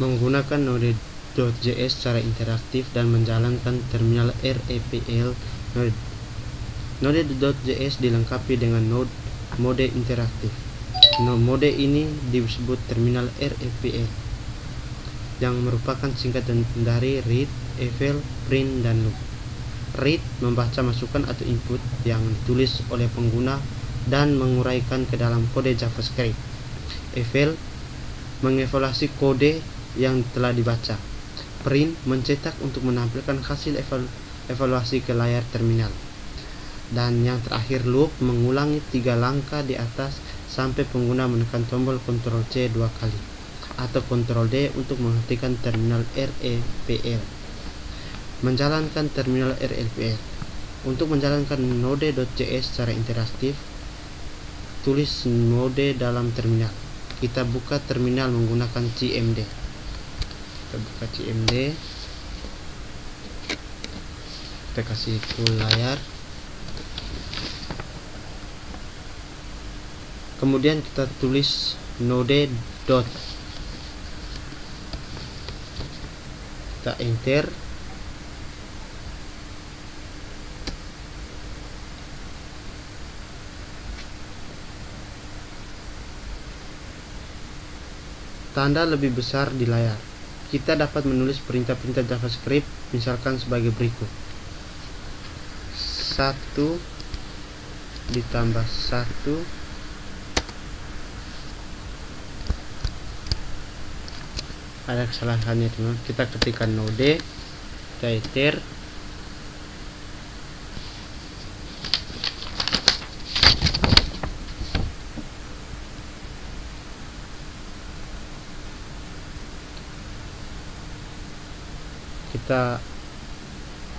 menggunakan Node.js secara interaktif dan menjalankan terminal REPL. Node.js dilengkapi dengan mode interaktif. Mode ini disebut terminal REPL, yang merupakan singkatan dari read, eval, print, dan loop. Read membaca masukan atau input yang ditulis oleh pengguna dan menguraikan ke dalam kode JavaScript. Eval mengevaluasi kode yang telah dibaca. Print mencetak untuk menampilkan hasil evaluasi ke layar terminal. Dan yang terakhir, loop mengulangi 3 langkah di atas sampai pengguna menekan tombol Ctrl C 2 kali atau Ctrl D untuk menghentikan terminal REPL. Menjalankan terminal REPL. Untuk menjalankan Node.js secara interaktif, tulis mode dalam terminal. Kita buka terminal menggunakan cmd. Kita buka cmd, kita kasih full layar, kemudian kita tulis node dot, kita enter. Tanda lebih besar di layar. Kita dapat menulis perintah-perintah JavaScript misalkan sebagai berikut: 1 ditambah 1 ada kesalahannya teman. Kita ketikkan node, kita enter.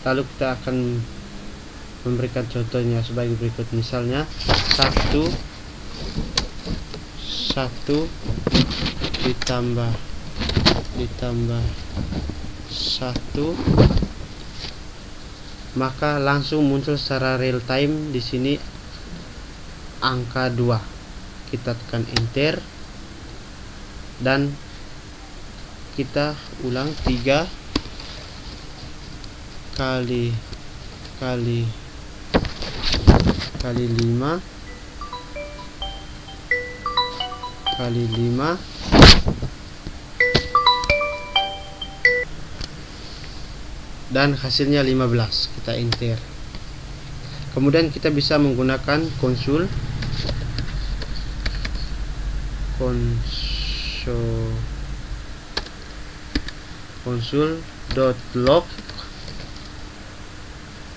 Lalu kita akan memberikan contohnya sebagai berikut. Misalnya 1 ditambah 1, maka langsung muncul secara real time di sini angka 2. Kita tekan enter dan kita ulang 3 kali 5 kali 5 dan hasilnya 15. Kita enter. Kemudian kita bisa menggunakan console.log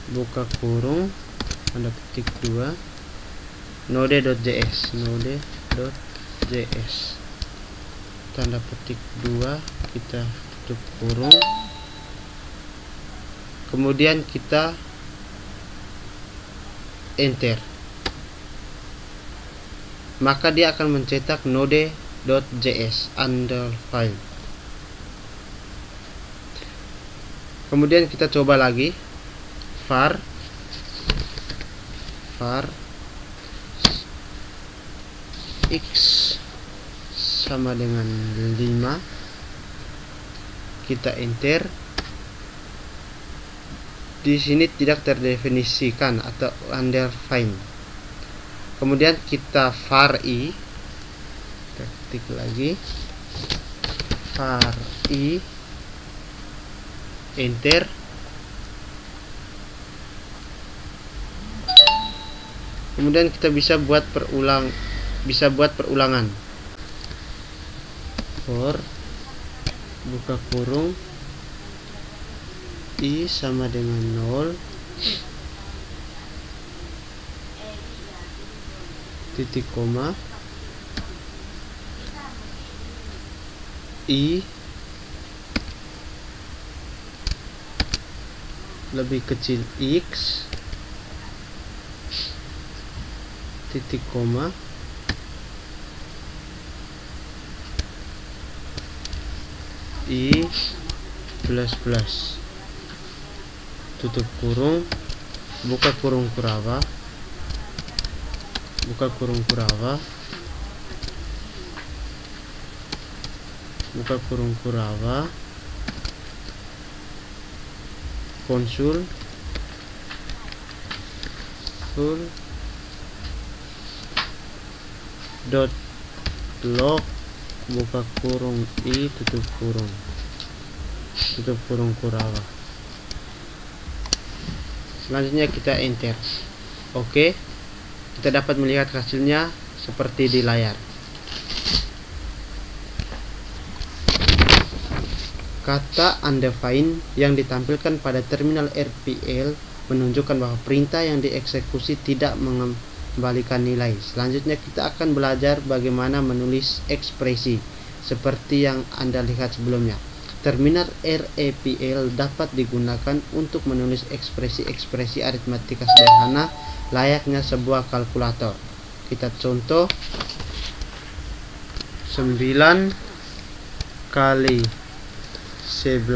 buka kurung tanda petik 2 node.js tanda petik 2, kita tutup kurung, kemudian kita enter, maka dia akan mencetak node.js underline file. Kemudian kita coba lagi, var x sama dengan 5, kita enter. Di sini tidak terdefinisikan atau undefined. Kemudian kita var i, kita ketik lagi var i, enter. Kemudian kita bisa buat perulangan. For buka kurung i sama dengan 0, titik koma, i lebih kecil x, titik koma, i plus plus, tutup kurung, buka kurung kurava, buka kurung Kurawa, konsul dot log buka kurung I tutup kurung Kurawa. Selanjutnya kita enter. Oke, kita dapat melihat hasilnya seperti di layar. Kata undefined yang ditampilkan pada terminal RPL menunjukkan bahwa perintah yang dieksekusi tidak mengembalikan nilai. Selanjutnya kita akan belajar bagaimana menulis ekspresi seperti yang Anda lihat sebelumnya. Terminal REPL dapat digunakan untuk menulis ekspresi-ekspresi aritmatika sederhana layaknya sebuah kalkulator. Kita contoh 9 kali 11,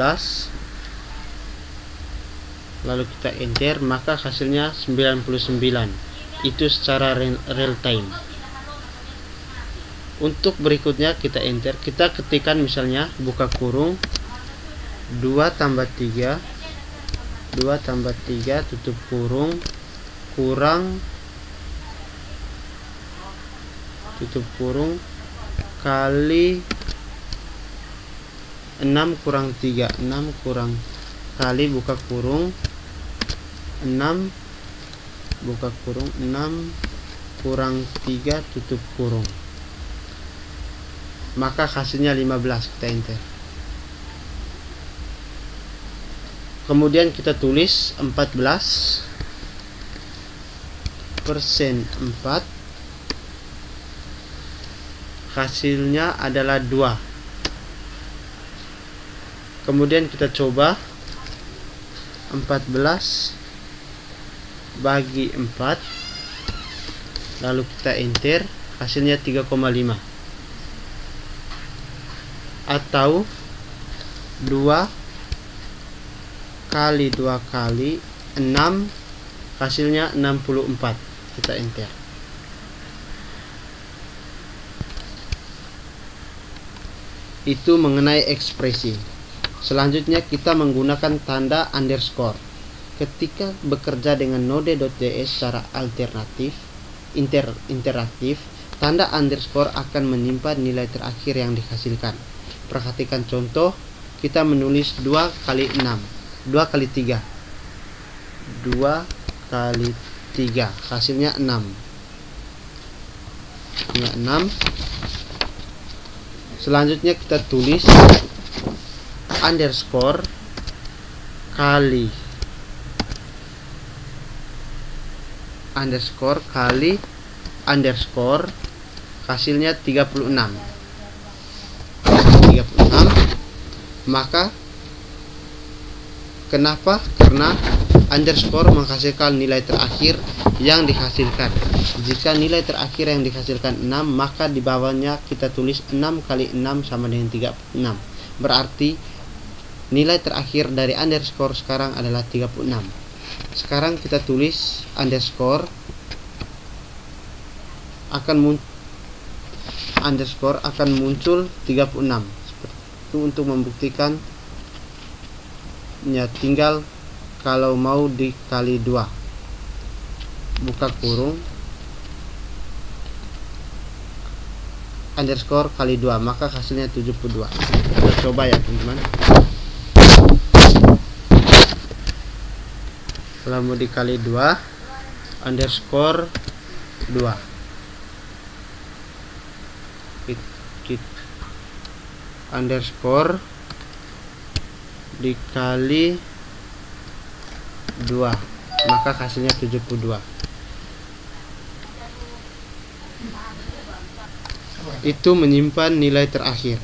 lalu kita enter, maka hasilnya 99. Itu secara real time. Untuk berikutnya kita enter, kita ketikkan misalnya buka kurung 2 tambah 3 tutup kurung kurang tutup kurung kali 6 kurang 3 kali buka kurung 6 buka kurung 6 kurang 3 tutup kurung, maka hasilnya 15. Kita enter. Kemudian kita tulis 14 persen 4, hasilnya adalah 2. Kemudian kita coba 14 bagi 4, lalu kita enter, hasilnya 3,5. Atau 2 kali 2 kali 6, hasilnya 64. Kita enter. Itu mengenai ekspresi. Selanjutnya kita menggunakan tanda underscore. Ketika bekerja dengan node.js secara interaktif, tanda underscore akan menyimpan nilai terakhir yang dihasilkan. Perhatikan contoh, kita menulis 2 kali 6, 2 kali 3, 2 kali 3, hasilnya 6. Hasilnya 6. Selanjutnya kita tulis underscore kali underscore, hasilnya 36. Maka kenapa? Karena underscore menghasilkan nilai terakhir yang dihasilkan. Jika nilai terakhir yang dihasilkan 6, maka di bawahnya kita tulis 6 kali 6 sama dengan 36. Berarti nilai terakhir dari underscore sekarang adalah 36. Sekarang kita tulis underscore akan muncul 36. Seperti itu untuk membuktikan ya, tinggal kalau mau dikali 2, buka kurung underscore kali 2, maka hasilnya 72. Kita coba ya teman-teman. Kalau mau dikali 2 underscore 2 underscore dikali 2, maka hasilnya 72. Itu menyimpan nilai terakhir.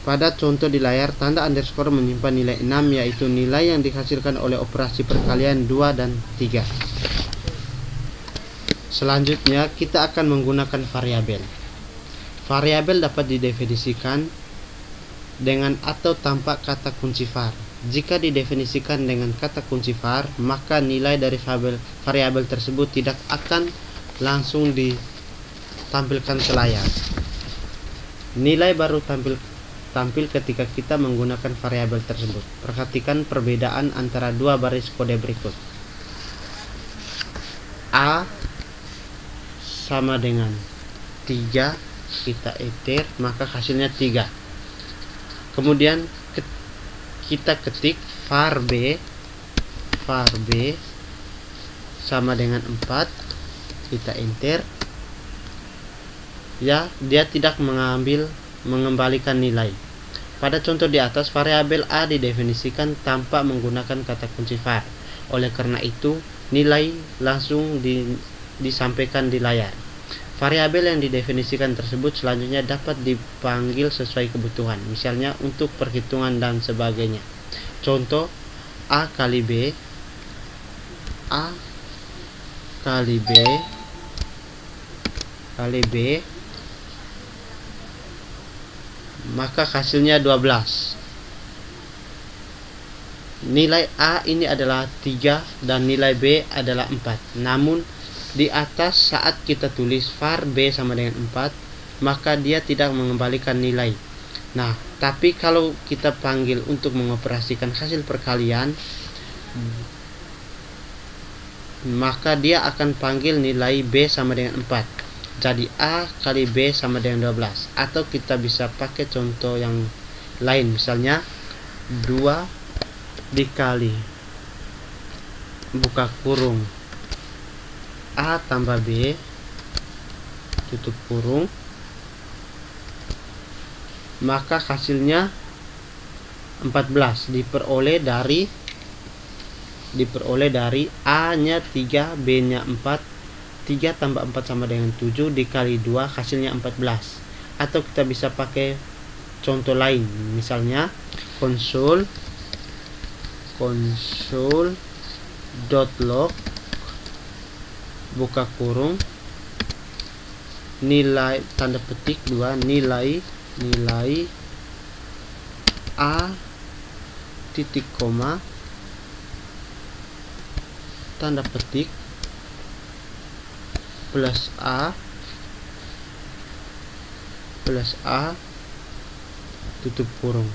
Pada contoh di layar, tanda underscore menyimpan nilai 6, yaitu nilai yang dihasilkan oleh operasi perkalian 2 dan 3. Selanjutnya kita akan menggunakan variabel. Variabel dapat didefinisikan dengan atau tanpa kata kunci var. Jika didefinisikan dengan kata kunci var, maka nilai dari variabel tersebut tidak akan langsung ditampilkan ke layar. Nilai baru tampil ketika kita menggunakan variabel tersebut. Perhatikan perbedaan antara dua baris kode berikut. A sama dengan 3, kita enter, maka hasilnya 3. Kemudian kita ketik var B sama dengan 4, kita enter. Ya, dia tidak mengembalikan nilai. Pada contoh di atas, variabel A didefinisikan tanpa menggunakan kata kunci var. Oleh karena itu, nilai langsung disampaikan di layar. Variabel yang didefinisikan tersebut selanjutnya dapat dipanggil sesuai kebutuhan, misalnya untuk perhitungan dan sebagainya. Contoh, A kali B maka hasilnya 12. Nilai A ini adalah 3 dan nilai B adalah 4. Namun di atas saat kita tulis var B sama dengan 4, maka dia tidak mengembalikan nilai. Nah, tapi kalau kita panggil untuk mengoperasikan hasil perkalian, maka dia akan panggil nilai B sama dengan 4. Jadi A kali B sama dengan 12. Atau kita bisa pakai contoh yang lain, misalnya 2 dikali buka kurung A tambah B tutup kurung, maka hasilnya 14 diperoleh dari A nya 3, B nya 4. 3 tambah 4 sama dengan 7 dikali 2 hasilnya 14. Atau kita bisa pakai contoh lain, misalnya console.log buka kurung nilai tanda petik 2 nilai A titik koma tanda petik plus A tutup kurung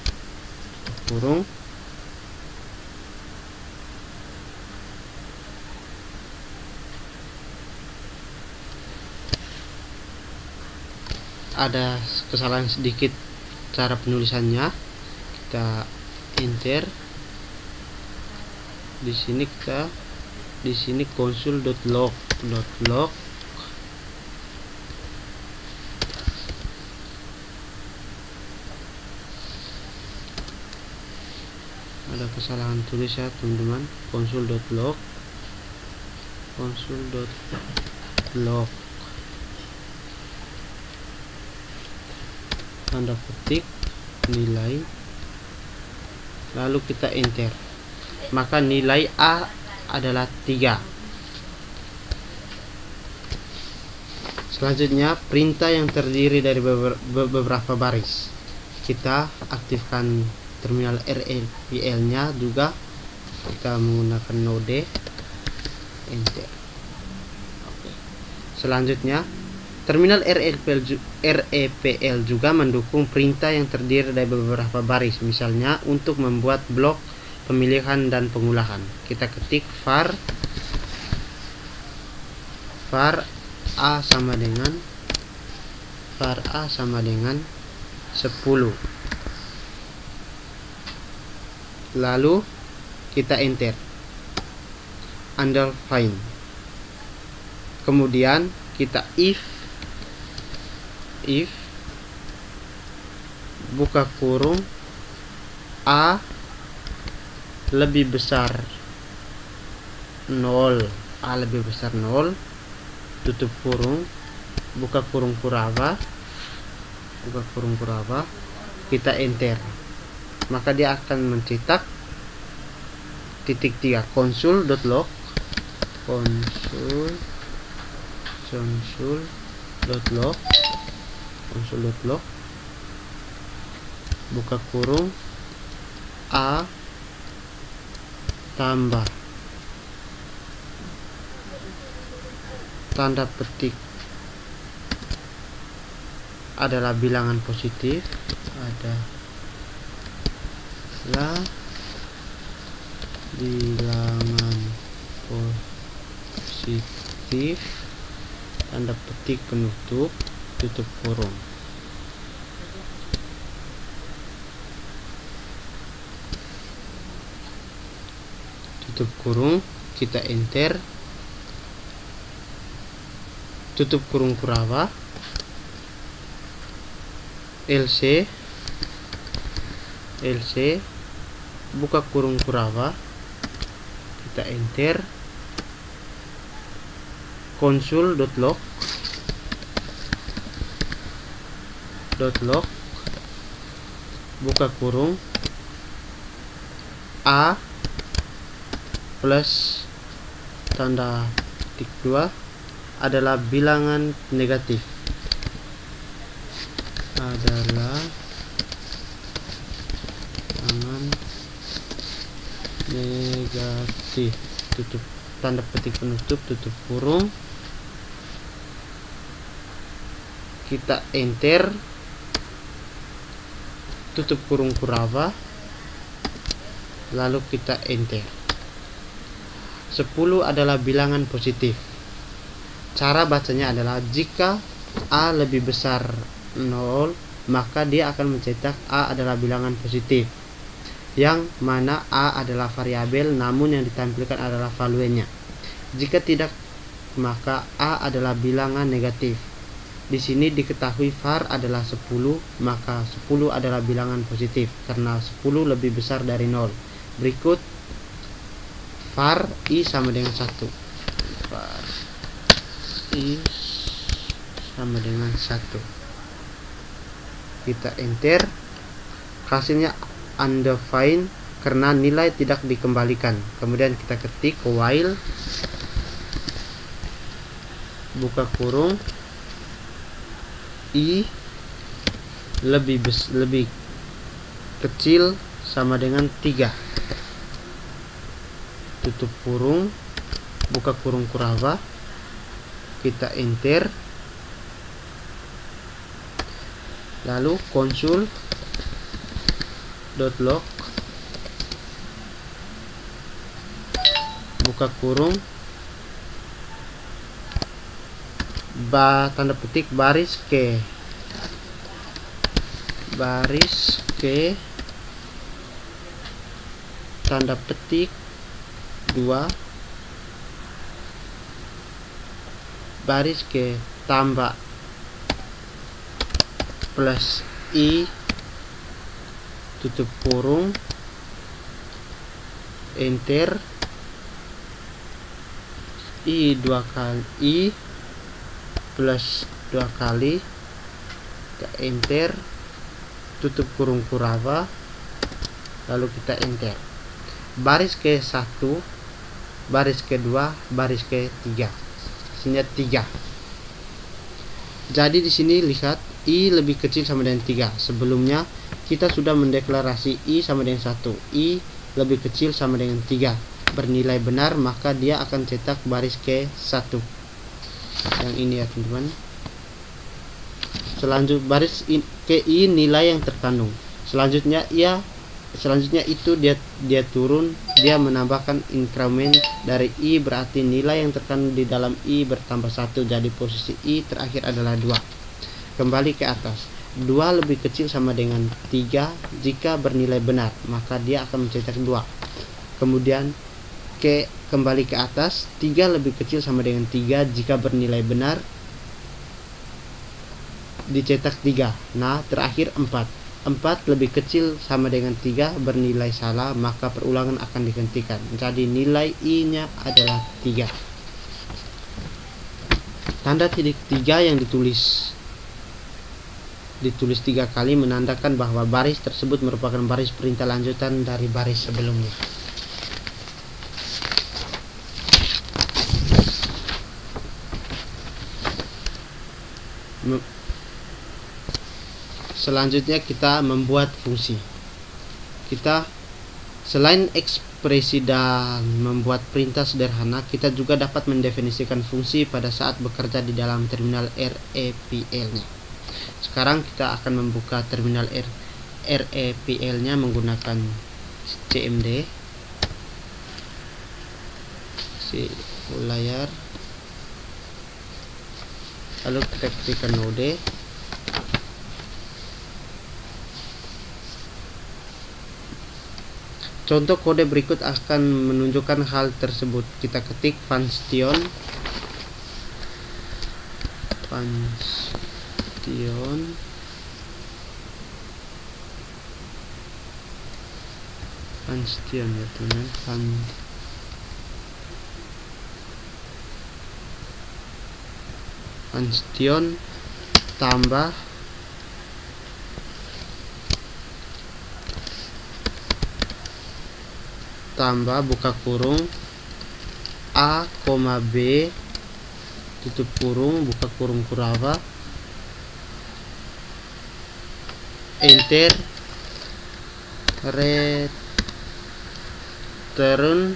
ada kesalahan sedikit cara penulisannya, kita enter. Di sini console.log ada kesalahan tulis ya teman-teman. console.log tanda petik nilai, lalu kita enter, maka nilai A adalah 3. Selanjutnya perintah yang terdiri dari beberapa baris. Kita aktifkan terminal RLPL nya juga, kita menggunakan node enter. Oke. Selanjutnya terminal REPL juga mendukung perintah yang terdiri dari beberapa baris, misalnya untuk membuat blok pemilihan dan pengulahan. Kita ketik var A sama dengan 10, lalu kita enter, underline, kemudian kita if buka kurung A lebih besar 0, tutup kurung, buka kurung kurava, kita enter, maka dia akan mencetak titik 3 console.log buka kurung A tambah tanda petik adalah bilangan positif, adalah bilangan positif, tanda petik penutup, tutup kurung. Tutup kurung, kita enter, tutup kurung Kurava, LC, buka kurung Kurava, kita enter, konsul.log, buka kurung, A plus tanda petik 2 adalah bilangan negatif, adalah bilangan negatif, tutup tanda petik penutup, tutup kurung, kita enter, tutup kurung Kurava, lalu kita enter. 10 adalah bilangan positif. Cara bacanya adalah jika A lebih besar 0, maka dia akan mencetak A adalah bilangan positif, yang mana A adalah variabel namun yang ditampilkan adalah valuenya. Jika tidak, maka A adalah bilangan negatif. Di sini diketahui var adalah 10, maka 10 adalah bilangan positif karena 10 lebih besar dari 0. Berikut var I sama dengan 1. Var I sama dengan 1. Kita enter. Hasilnya undefined karena nilai tidak dikembalikan. Kemudian kita ketik while, buka kurung, I lebih kecil sama dengan 3. Tutup kurung, buka kurung Kurava, kita enter, lalu konsul.log, buka kurung, tanda petik baris ke tanda petik 2 baris ke tambah plus I, tutup kurung, enter, I 2 kali, I plus 2 kali, kita enter, tutup kurung Kurava, lalu kita enter. Baris ke 1, baris kedua, baris ketiga, sini 3. Jadi di sini lihat I lebih kecil sama dengan 3. Sebelumnya kita sudah mendeklarasi I sama dengan 1. I lebih kecil sama dengan 3 bernilai benar, maka dia akan cetak baris ke 1. Yang ini ya teman-teman. Selanjutnya baris ke I nilai yang terkandung. Selanjutnya itu dia turun, dia menambahkan increment dari I, berarti nilai yang terkandung di dalam I bertambah 1, jadi posisi I terakhir adalah 2. Kembali ke atas, 2 lebih kecil sama dengan 3 jika bernilai benar, maka dia akan mencetak 2. Kemudian kembali ke atas, 3 lebih kecil sama dengan 3 jika bernilai benar, dicetak 3. Nah, terakhir 4 lebih kecil sama dengan 3 bernilai salah, maka perulangan akan dihentikan. Jadi nilai I nya adalah 3. Tanda titik 3 yang ditulis 3 kali menandakan bahwa baris tersebut merupakan baris perintah lanjutan dari baris sebelumnya. Selanjutnya kita membuat fungsi. Kita selain ekspresi dan membuat perintah sederhana, kita juga dapat mendefinisikan fungsi pada saat bekerja di dalam terminal REPL-nya. Sekarang kita akan membuka terminal REPL nya menggunakan CMD, layar, lalu kita ketikkan node. Contoh kode berikut akan menunjukkan hal tersebut. Kita ketik function ya teman, function tambah buka kurung A, B, tutup kurung, buka kurung kurava, enter, return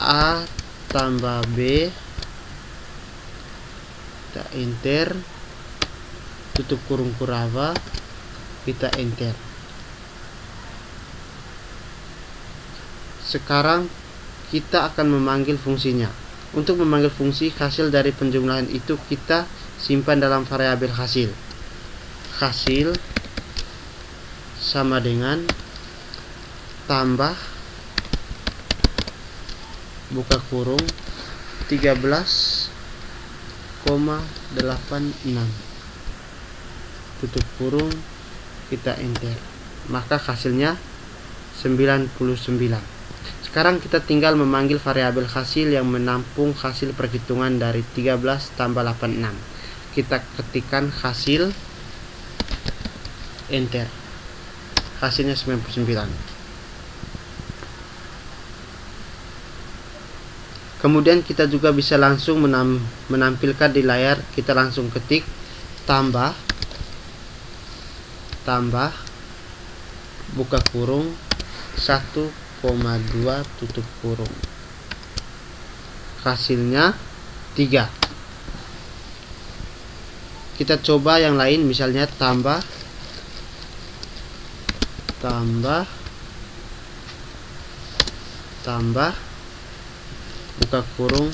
A tambah B, kita enter, tutup kurung kurava, kita enter. Sekarang kita akan memanggil fungsinya. Untuk memanggil fungsi, hasil dari penjumlahan itu kita simpan dalam variabel hasil. Hasil sama dengan tambah buka kurung 13,86 tutup kurung, kita enter, maka hasilnya 99. Sekarang kita tinggal memanggil variabel hasil yang menampung hasil perhitungan dari 13 tambah 86. Kita ketikkan hasil, enter, hasilnya 99. Kemudian kita juga bisa langsung menampilkan di layar. Kita langsung ketik tambah buka kurung 1,2 tutup kurung, hasilnya 3. Kita coba yang lain, misalnya tambah buka kurung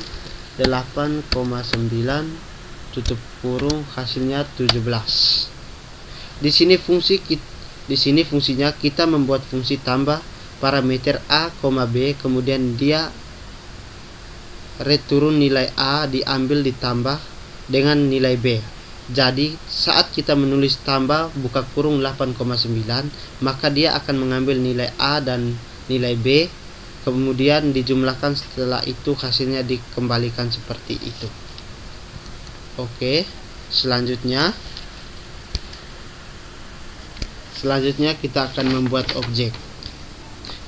8,9 tutup kurung, hasilnya 17. Di sini fungsinya kita membuat fungsi tambah parameter A, B, kemudian dia return nilai A diambil ditambah dengan nilai B. Jadi saat kita menulis tambah buka kurung 8,9, maka dia akan mengambil nilai A dan nilai B, kemudian dijumlahkan, setelah itu hasilnya dikembalikan seperti itu. Oke, selanjutnya kita akan membuat objek.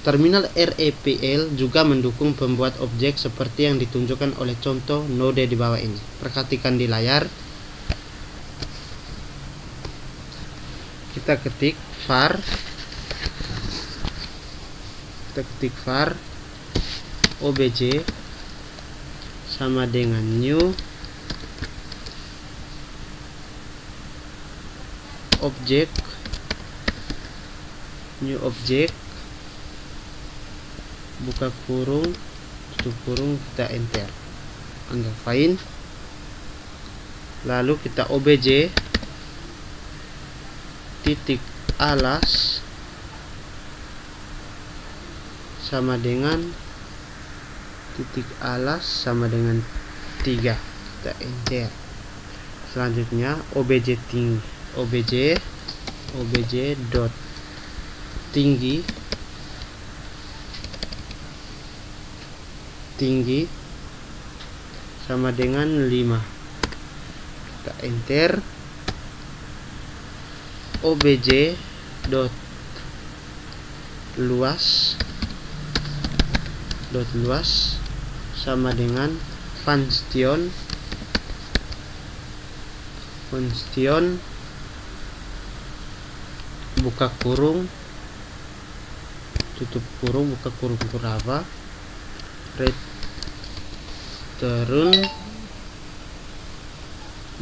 Terminal REPL juga mendukung pembuat objek seperti yang ditunjukkan oleh contoh node di bawah ini. Perhatikan di layar. Kita ketik var obj sama dengan new objek buka kurung tutup kurung, kita enter, anda fine. Lalu kita obj titik alas sama dengan 3, kita enter. Selanjutnya obj dot tinggi sama dengan 5, kita enter. Obj dot luas sama dengan function buka kurung tutup kurung, buka kurung kurava, turun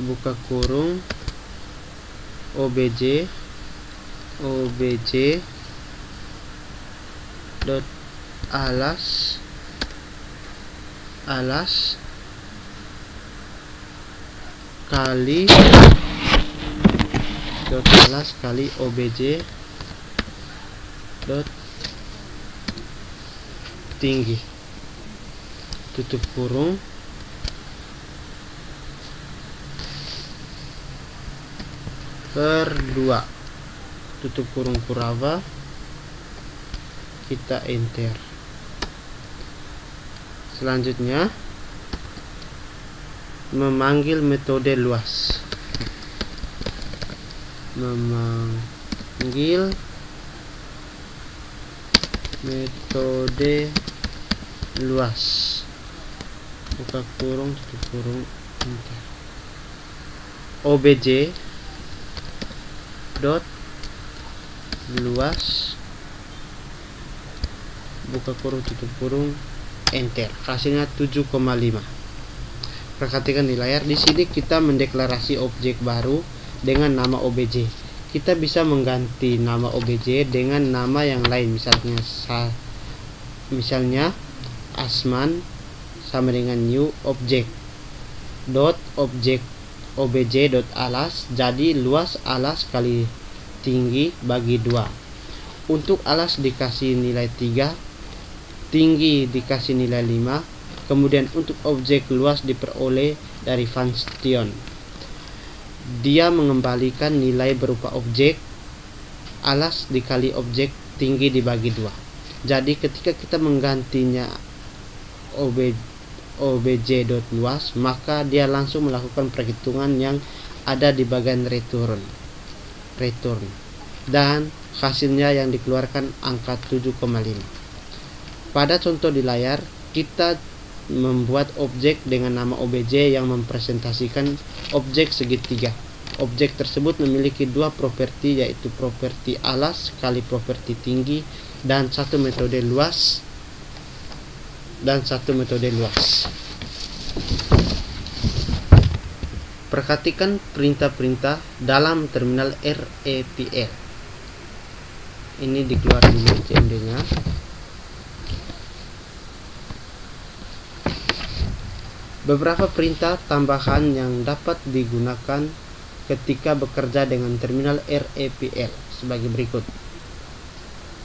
buka kurung obj dot alas kali dot alas kali obj dot tinggi tutup kurung per 2 tutup kurung kurava, kita enter. Selanjutnya memanggil metode luas, memanggil metode luas, buka kurung tutup kurung enter. obj dot luas buka kurung tutup kurung enter. Hasilnya 7,5. Perhatikan di layar. Di sini kita mendeklarasi objek baru dengan nama obj. Kita bisa mengganti nama obj dengan nama yang lain, misalnya asman sama dengan new object dot object obj dot alas, jadi luas alas kali tinggi bagi 2. Untuk alas dikasih nilai 3, tinggi dikasih nilai 5. Kemudian untuk objek luas diperoleh dari function. Dia mengembalikan nilai berupa objek alas dikali objek tinggi dibagi 2. Jadi ketika kita menggantinya obj.luas, maka dia langsung melakukan perhitungan yang ada di bagian return dan hasilnya yang dikeluarkan angka 7,5. Pada contoh di layar, kita membuat objek dengan nama obj yang mempresentasikan objek segitiga. Objek tersebut memiliki 2 properti, yaitu properti alas kali properti tinggi dan satu metode luas. Perhatikan perintah-perintah dalam terminal REPL. Ini dikeluarkan dulu CMD-nya. Beberapa perintah tambahan yang dapat digunakan ketika bekerja dengan terminal REPL sebagai berikut.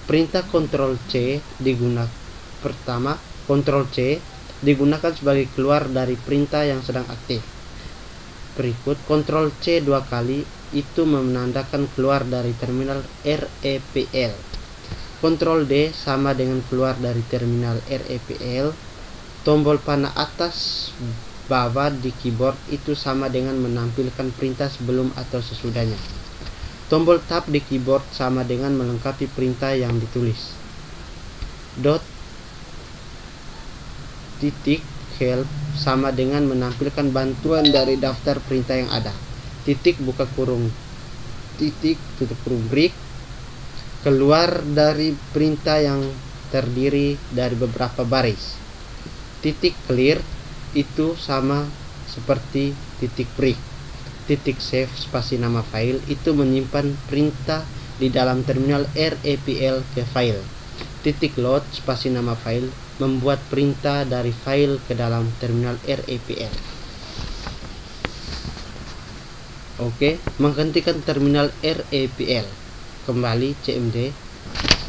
Perintah Ctrl C digunakan. Pertama, Ctrl C digunakan sebagai keluar dari perintah yang sedang aktif. Berikut Ctrl C 2 kali itu menandakan keluar dari terminal REPL. Ctrl D sama dengan keluar dari terminal REPL. Tombol panah atas bawah di keyboard itu sama dengan menampilkan perintah sebelum atau sesudahnya. Tombol tab di keyboard sama dengan melengkapi perintah yang ditulis. Dot titik help sama dengan menampilkan bantuan dari daftar perintah yang ada. Titik buka kurung titik tutup kurung break keluar dari perintah yang terdiri dari beberapa baris. Titik clear itu sama seperti titik break. Titik save spasi nama file itu menyimpan perintah di dalam terminal REPL ke file. Titik load spasi nama file membuat perintah dari file ke dalam terminal REPL. Oke, menghentikan terminal REPL. Kembali CMD.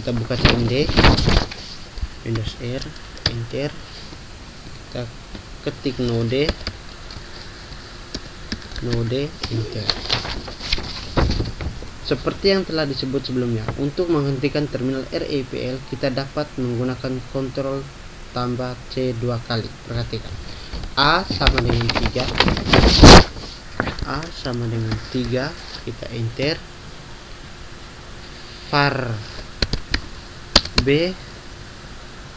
Kita buka CMD. Windows R, enter. Kita ketik node, enter. Seperti yang telah disebut sebelumnya, untuk menghentikan terminal REPL kita dapat menggunakan Ctrl tambah C 2 kali. Perhatikan. A sama dengan 3, kita enter. Var B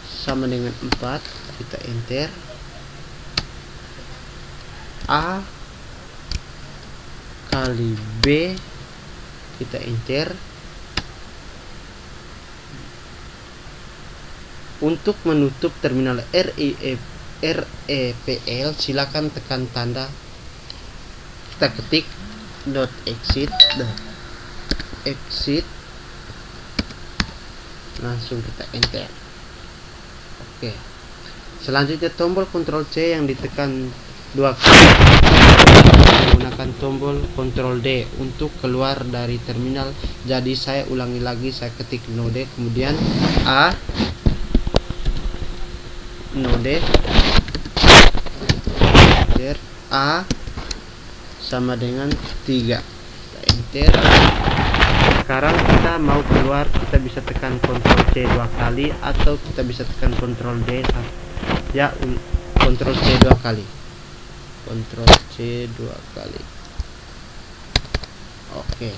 sama dengan 4, kita enter. A kali B, kita enter. Untuk menutup terminal REPL, silakan tekan tanda, kita ketik .exit, langsung kita enter. Oke, selanjutnya tombol Ctrl C yang ditekan 2 kali, menggunakan tombol Ctrl D untuk keluar dari terminal. Jadi saya ulangi lagi, saya ketik node, kemudian A, node, enter, A sama dengan 3, kita enter. Sekarang kita mau keluar, kita bisa tekan Ctrl C 2 kali atau kita bisa tekan Ctrl D ya, Ctrl C 2 kali, Ctrl C 2 kali. Oke,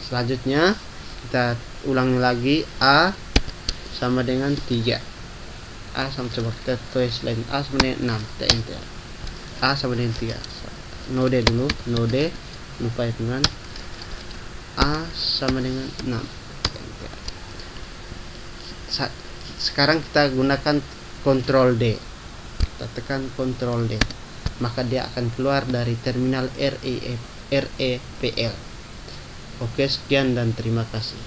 selanjutnya kita ulangi lagi, A sama dengan 3, A sama, coba kita tulis lain, A sama dengan 6, kita enter, A sama dengan 3, node dulu, node lupa dengan A sama dengan 6, enter. Sekarang kita gunakan Ctrl D, kita tekan Ctrl D, maka dia akan keluar dari terminal REPL. Oke, sekian dan terima kasih.